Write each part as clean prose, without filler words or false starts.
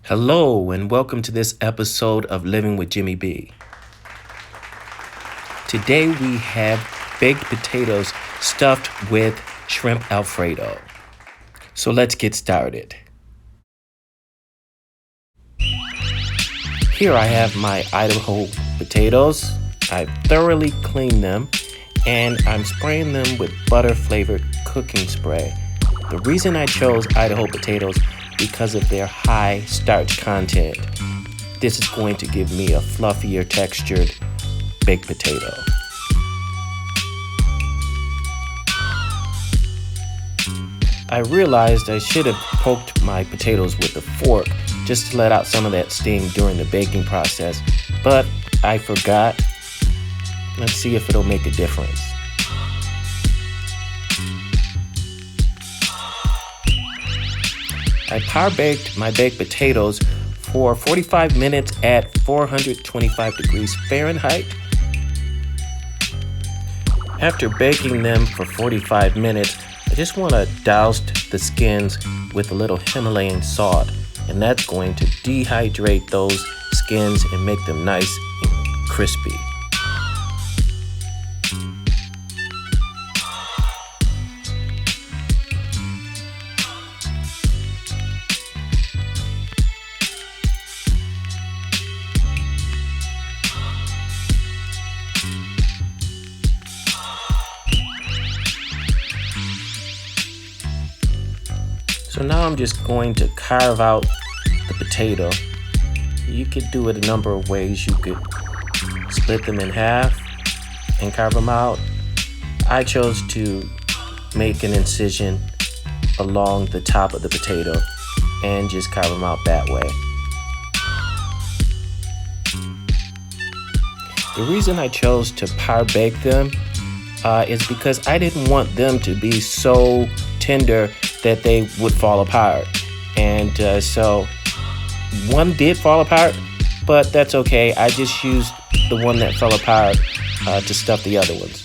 Hello, and welcome to this episode of Living with Jimmy B. Today we have baked potatoes stuffed with shrimp Alfredo. So let's get started. Here I have my Idaho potatoes. I've thoroughly cleaned them, and I'm spraying them with butter-flavored cooking spray. The reason I chose Idaho potatoes because of their high starch content. This is going to give me a fluffier textured baked potato. I realized I should have poked my potatoes with a fork just to let out some of that steam during the baking process, but I forgot. Let's see if it'll make a difference. I power baked my baked potatoes for 45 minutes at 425 degrees Fahrenheit. After baking them for 45 minutes, I just want to douse the skins with a little Himalayan salt, and that's going to dehydrate those skins and make them nice and crispy. So now I'm just going to carve out the potato. You could do it a number of ways. You could split them in half and carve them out. I chose to make an incision along the top of the potato and just carve them out that way. The reason I chose to power bake them is because I didn't want them to be so tender that they would fall apart. And so one did fall apart, but that's okay. I just used the one that fell apart to stuff the other ones.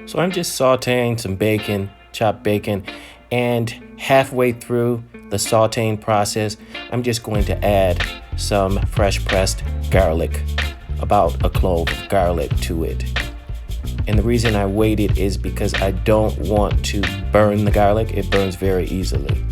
So I'm just sauteing some bacon, chopped bacon, and halfway through the sauteing process, I'm just going to add some fresh pressed garlic, about a clove of garlic to it. And the reason I waited is because I don't want to burn the garlic. It burns very easily.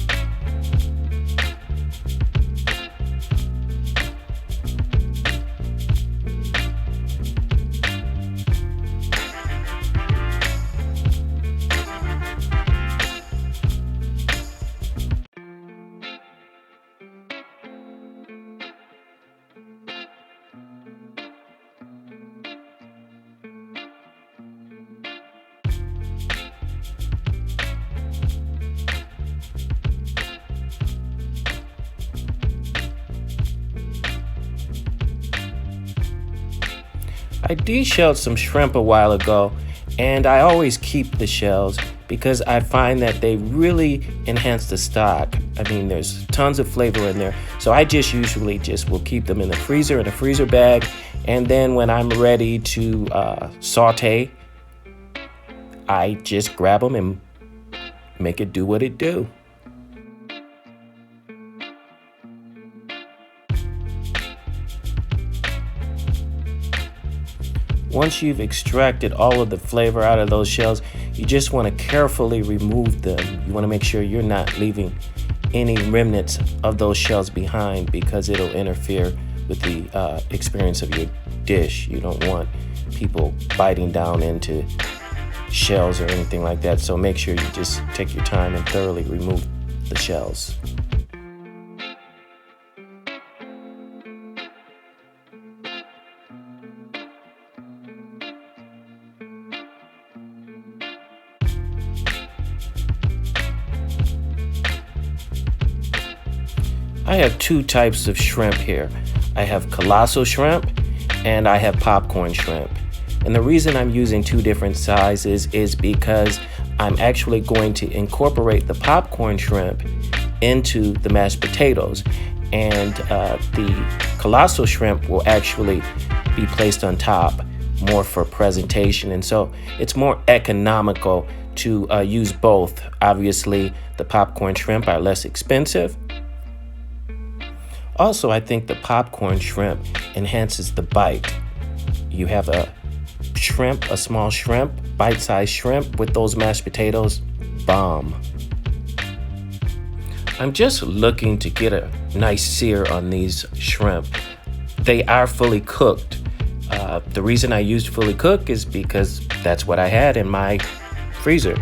I de-shelled some shrimp a while ago, and I always keep the shells because I find that they really enhance the stock. I mean, there's tons of flavor in there, so I just usually will keep them in the freezer, in a freezer bag, and then when I'm ready to saute, I just grab them and make it do what it do. Once you've extracted all of the flavor out of those shells, you just want to carefully remove them. You want to make sure you're not leaving any remnants of those shells behind because it'll interfere with the experience of your dish. You don't want people biting down into shells or anything like that. So make sure you just take your time and thoroughly remove the shells. I have two types of shrimp here. I have colossal shrimp and I have popcorn shrimp. And the reason I'm using two different sizes is because I'm actually going to incorporate the popcorn shrimp into the mashed potatoes. And the colossal shrimp will actually be placed on top more for presentation. And so it's more economical to use both. Obviously, the popcorn shrimp are less expensive. Also, I think the popcorn shrimp enhances the bite. You have a small shrimp, bite-sized shrimp with those mashed potatoes, bomb. I'm just looking to get a nice sear on these shrimp. They are fully cooked. The reason I used fully cooked is because that's what I had in my freezer.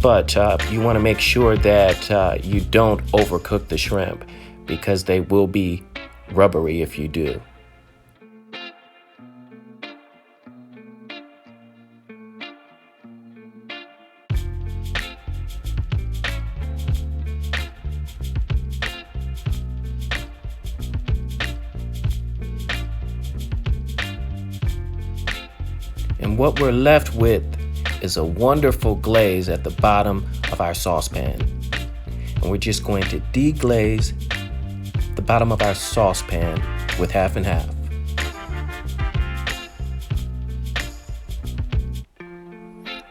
But you want to make sure that you don't overcook the shrimp, because they will be rubbery if you do. And what we're left with is a wonderful glaze at the bottom of our saucepan. And we're just going to deglaze the bottom of our saucepan with half and half.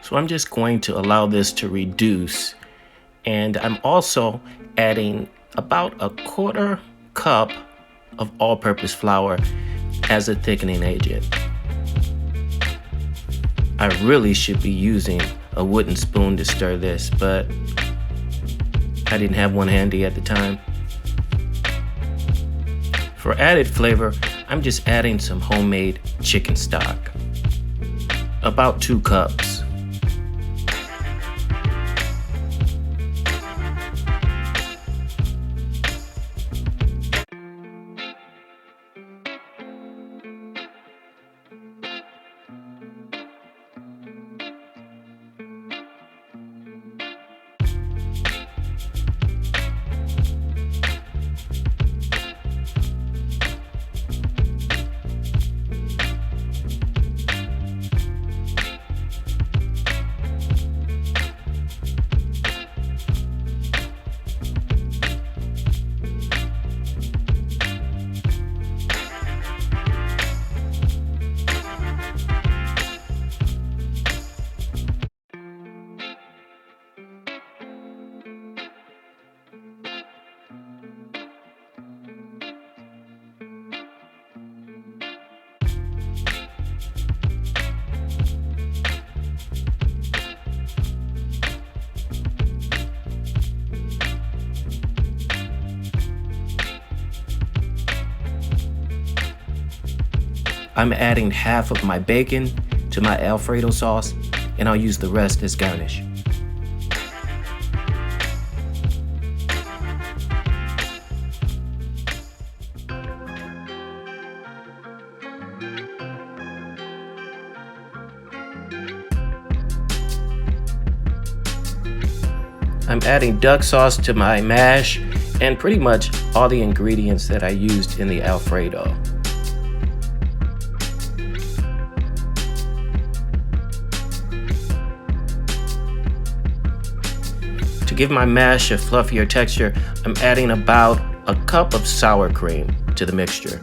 So I'm just going to allow this to reduce, and I'm also adding about a 1/4 cup of all-purpose flour as a thickening agent. I really should be using a wooden spoon to stir this, but I didn't have one handy at the time. For added flavor, I'm just adding some homemade chicken stock, about 2 cups. I'm adding half of my bacon to my Alfredo sauce, and I'll use the rest as garnish. I'm adding duck sauce to my mash and pretty much all the ingredients that I used in the Alfredo. To give my mash a fluffier texture, I'm adding about a cup of sour cream to the mixture.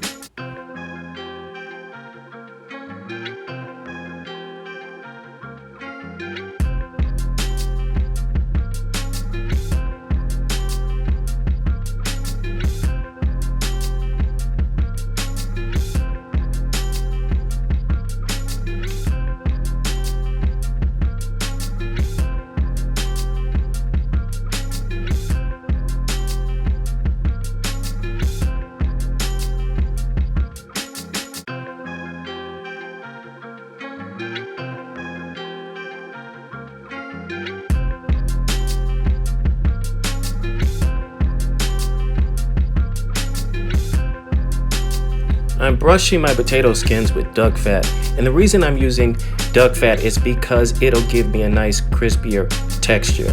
I'm brushing my potato skins with duck fat, and the reason I'm using duck fat is because it'll give me a nice crispier texture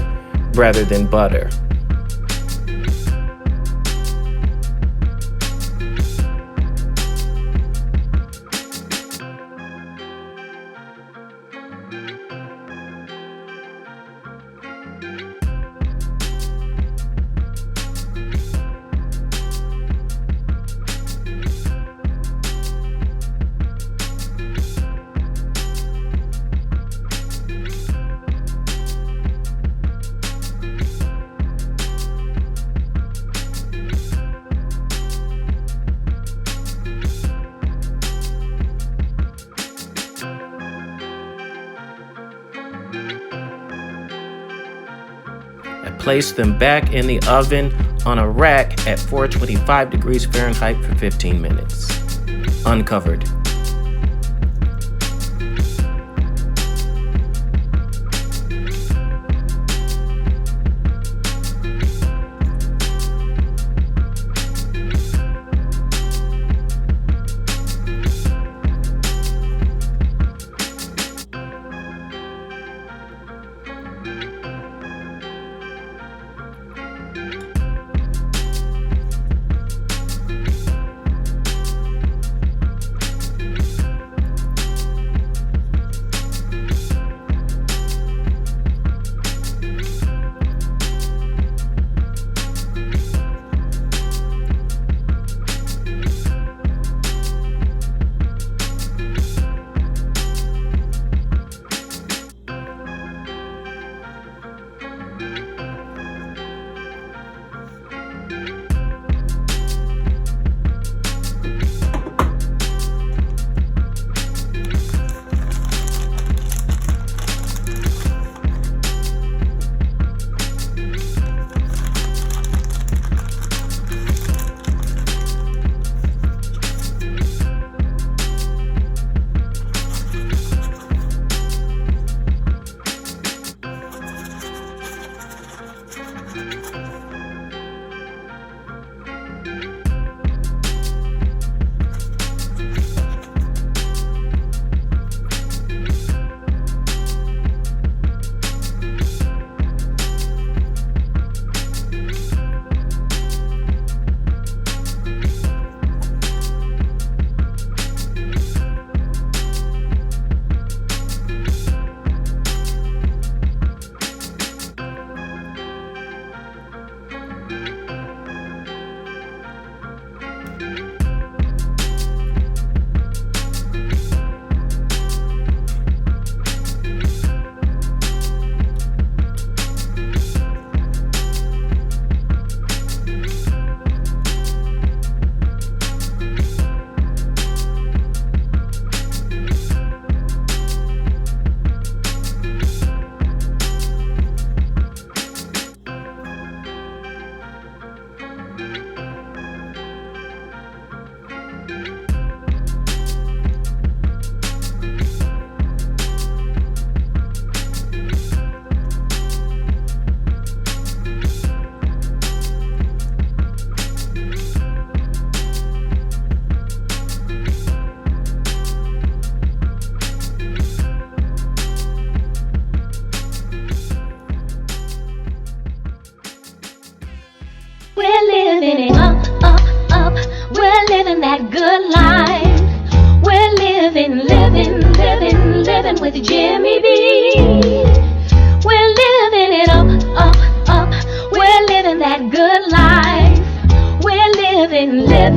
rather than butter. Place them back in the oven on a rack at 425 degrees Fahrenheit for 15 minutes, uncovered. We're living it up, up, up. We're living that good life. We're living with Jimmy B. We're living it up, up, up. We're living that good life. We're living with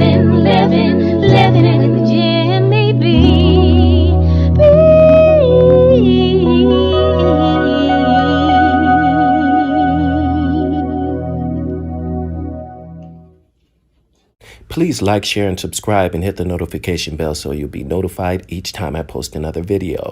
Jimmy B. Please like, share, and subscribe and hit the notification bell so you'll be notified each time I post another video.